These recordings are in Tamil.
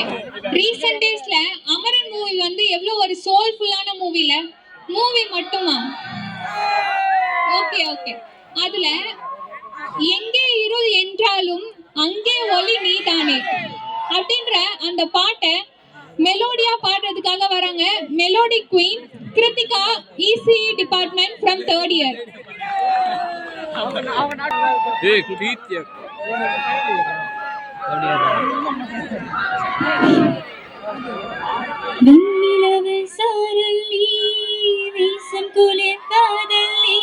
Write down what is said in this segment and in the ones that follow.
ஓகே, ரீசன்ட் டேஸ்ல அமரன் மூவி வந்து எவ்வளவு ஒரு சோல்ஃபுல்லான மூவி மட்டுமா? ஓகே ஓகே, அதுல எங்கே இருள் என்றாலும் அங்கே ஒளி நீதானே அப்படின்ற அந்த பாட்டை மெலோடியா பாடுறதுக்காக வராங்க melody queen Krithika, EC department from 3rd year. விண்ணிலவு சாரல் நீ, வீசும் குளிர் காதல் நீ,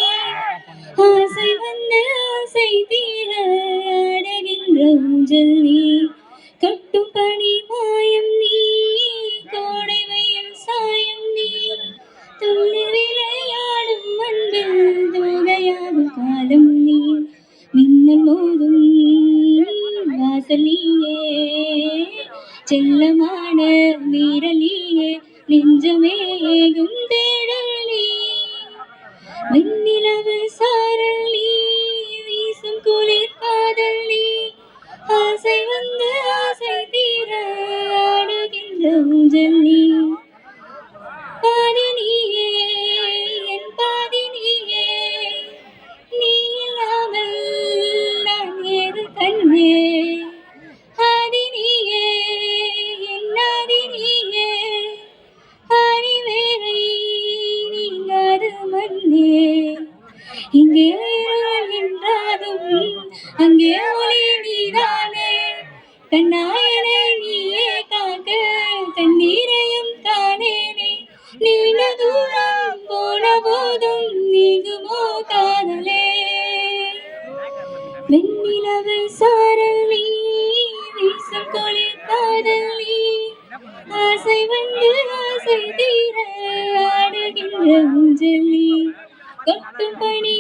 ஆசை வந்து ஆசை தீர ஆடுகின்ற ஊஞ்சல் நீ, கட்டும் பனி மாயம் நீ, கோடை வெயில் சாயம் நீ, துள்ளி விளையாடும் அன்பில் தோகையாகும் காலம் நீ, மின்னல் மோதும் வாசல் நீயே, செல்லமான வீரலியே, நெஞ்சமேகும் தேடல் நீ, வெண்ணிலவு சாரல் நீ, வீசும் குளிர் காதல் நீ, ஆசை வந்து ஆசை தீர ஆடுகின்ற ஊஞ்சல் நீ, பாதி நீயே என் பாதி நீயே, நீ இல்லாமல் நான் ஏது கண்ணே, ஆதி நீயே என் ஆதி நீயே, அறிவேரை நீங்காது மண்ணே, இங்கே இருள் என்றாலும் அங்கே ஒளி நீதானே, கண்ணாயனை நீயே காக்க கண்ணீரையும் காணேனே, நீண்ட தூரம் போன போதும் நீங்குமோ காதலே, வெண்ணிலவு சாரல் நீ, வீசும் குளிர் காதல் நீ, ஆசை வந்து ஆசை தீர ஆடுகின்ற ஊஞ்சல் நீ, கொட்டும் பனி